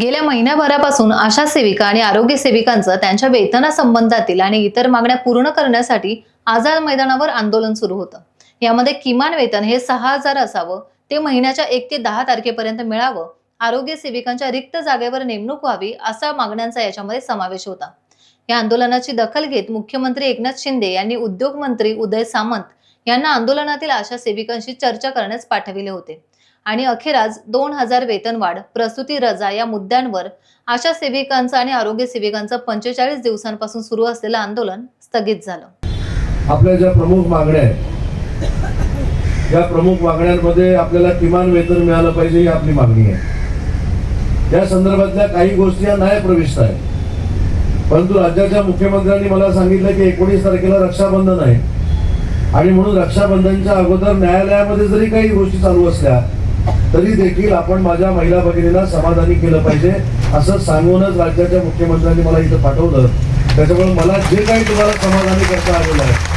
गेल्या महिन्याभरापासून आशा सेविका आणि आरोग्य सेविकांचं त्यांच्या वेतनासंबंधातील आणि इतर मागण्या पूर्ण करण्यासाठी आझाद मैदानावर आंदोलन सुरू होतं। यामध्ये किमान वेतन हे 6,000 असावं, ते महिन्याच्या 1 ते 10 तारखेपर्यंत मिळावं, आरोग्य सेविकांच्या रिक्त जागेवर नेमणूक व्हावी, असा मागण्यांचा याच्यामध्ये समावेश होता। या आंदोलनाची दखल घेत मुख्यमंत्री एकनाथ शिंदे यांनी उद्योग मंत्री उदय सामंत यांना आंदोलनातील आशा सेविकांशी चर्चा करण्यास पाठविले होते आणि अखेर आज 2,000 वेतनवाढ, प्रसूती रजा या मुद्द्यांवर आशा सेविकांचं आणि आरोग्य सेविकांचं 45 दिवसांपासून सुरू असलेलं आंदोलन स्थगित झालं। आपल्या ज्या प्रमुख मागण्या आहेत, या प्रमुख मागण्यांमध्ये आपल्याला किमान वेतन मिळालं पाहिजे ही आपली मागणी आहे। या संदर्भातल्या काही गोष्टी या न्यायप्रविष्ट आहेत, परंतु राज्याच्या मुख्यमंत्र्यांनी मला सांगितलं की 19 तारखेला रक्षाबंधन आहे आणि म्हणून रक्षाबंधनच्या अगोदर न्यायालयामध्ये जरी काही गोष्टी चालू असल्या तरी देखील आपण माझ्या महिला भगिनींना समाधानी केलं पाहिजे असं सांगूनच राज्याच्या मुख्यमंत्र्यांनी मला इथं पाठवलं। त्याच्यामुळे मला जे काही तुम्हाला समाधानी करता आलेलं आहे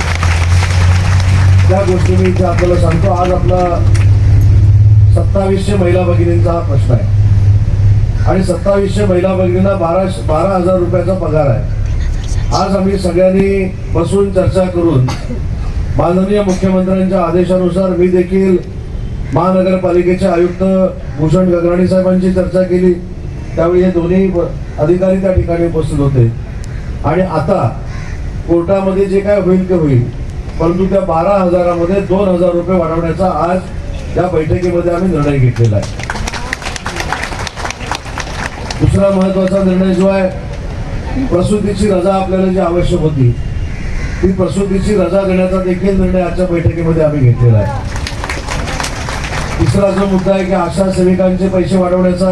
त्या गोष्टी मी इथे आपल्याला सांगतो। आज आपला 2700 महिला भगिनींचा हा प्रश्न आहे आणि 2700 महिला भगिनींना 12,000 रुपयाचा पगार आहे। आज आम्ही सगळ्यांनी बसून चर्चा करून माननीय मुख्यमंत्र्यांच्या आदेशानुसार मी देखील महानगरपालिकेचे आयुक्त भूषण गगराणी साहेबांची चर्चा केली। त्यावेळी हे दोन्ही अधिकारी त्या ठिकाणी उपस्थित होते आणि आता कोर्टामध्ये जे काय होईल ते होईल, परंतु त्या 12,000 मध्ये 2,000 रुपये वाढवण्याचा आज या बैठकीमध्ये आम्ही निर्णय घेतलेला आहे। दुसरा महत्वाचा निर्णय जो आहे, प्रसूतीची रजा आपल्याला जी आवश्यक होती ती प्रसूतीची रजा देण्याचा देखील निर्णय आजच्या बैठकीमध्ये आम्ही घेतलेला आहे। तिसरा जो मुद्दा आहे की आशा सेविकांचे पैसे वाढवण्याचा,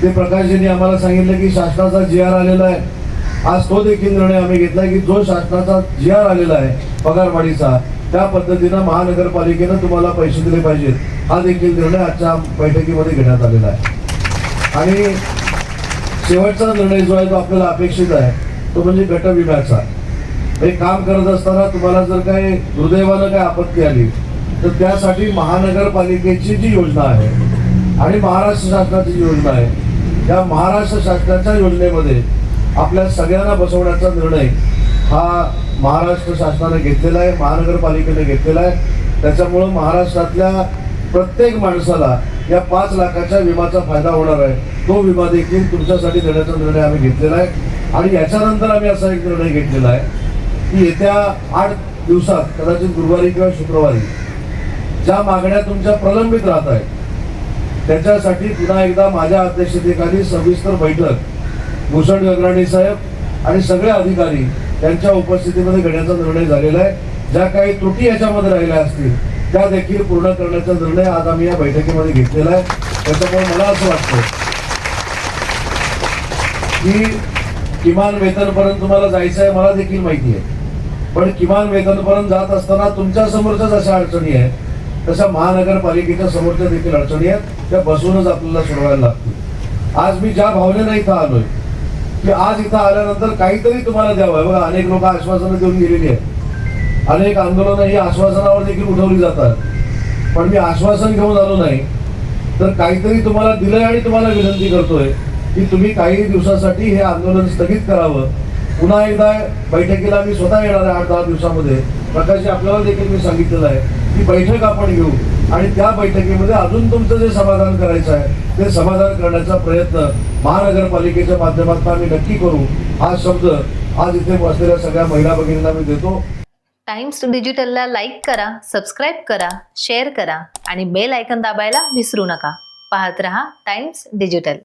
ते प्रकाशजींनी आम्हाला सांगितलं की शासनाचा GR आलेला आहे। आज तो देखील निर्णय आम्ही घेतला की जो शासनाचा GR आलेला आहे पगारवाढीचा, त्या पद्धतीनं महानगरपालिकेनं तुम्हाला पैसे दिले पाहिजेत, हा देखील निर्णय आजच्या बैठकीमध्ये घेण्यात आलेला आहे। आणि शेवटचा निर्णय जो आहे तो आपल्याला अपेक्षित आहे तो म्हणजे गट विम्याचा। हे काम करत असताना तुम्हाला जर काही दुर्दैवानं काय आपत्ती आली तर त्यासाठी महानगरपालिकेची जी योजना आहे आणि महाराष्ट्र शासनाची जी योजना आहे, या महाराष्ट्र शासनाच्या योजनेमध्ये आपल्या सगळ्यांना बसवण्याचा निर्णय हा महाराष्ट्र शासनाने घेतलेला आहे, महानगरपालिकेने घेतलेला आहे। त्याच्यामुळं महाराष्ट्रातल्या प्रत्येक माणसाला या 5 लाखाच्या विमाचा फायदा होणार आहे। तो विमा देखील तुमच्यासाठी देण्याचा निर्णय आम्ही घेतलेला आहे आणि याच्यानंतर आम्ही असा एक निर्णय घेतलेला आहे की येत्या 8 दिवसात कदाचित गुरुवारी किंवा शुक्रवारी ज्या मागण्या तुमच्या प्रलंबित राहत आहेत त्याच्यासाठी पुन्हा एकदा माझ्या अध्यक्षतेखाली सविस्तर बैठक भूषण गगराणी साहेब आणि सगळे अधिकारी यांच्या उपस्थितीमध्ये घेण्याचा निर्णय झालेला आहे। ज्या काही त्रुटी याच्यामध्ये राहिल्या असतील त्या देखील पूर्ण करण्याचा निर्णय आज आम्ही या बैठकीमध्ये घेतलेला आहे। त्याच्यामुळे मला असं वाटतं की किमान वेतनपर्यंत तुम्हाला जायचं आहे, मला देखील माहिती आहे, पण किमान वेतनपर्यंत जात असताना तुमच्या समोरच्याच अशा अडचणी आहेत तशा महानगरपालिकेच्या समोरच्या देखील अडचणी आहेत, त्या बसूनच आपल्याला सोडवायला लागतील। आज मी ज्या भावनेनं इथं आलोय की आज इथं आल्यानंतर काहीतरी तुम्हाला द्यावं। बघा, अनेक लोक आश्वासनं देऊन गेलेली आहेत, अनेक आंदोलनं ही आश्वासनावर देखील उठवली जातात, पण मी आश्वासन घेऊन आलो नाही तर काहीतरी तुम्हाला दिलंय आणि तुम्हाला विनंती करतोय की तुम्ही काही दिवसासाठी हे आंदोलन स्थगित करावं। पुन्हा एकदा बैठकीला मी स्वतः येणार आहे 8-10 दिवसामध्ये। प्रकाशजी, आपल्याला देखील मी सांगितलेलं आहे की बैठक आपण घेऊ आणि त्या बैठकीमध्ये अजून तुमचं जे समाधान करायचं आहे ते समाधान करण्याचा प्रयत्न महानगरपालिकेच्या माध्यमातून आम्ही नक्की करू। हा शब्द आज इथे बसलेल्या सगळ्या महिला भगिनींना मी देतो। टाइम्स डिजिटलला लाईक करा, सबस्क्राईब करा, शेअर करा आणि बेल आयकॉन दाबायला विसरू नका। पाहत रहा टाइम्स डिजिटल।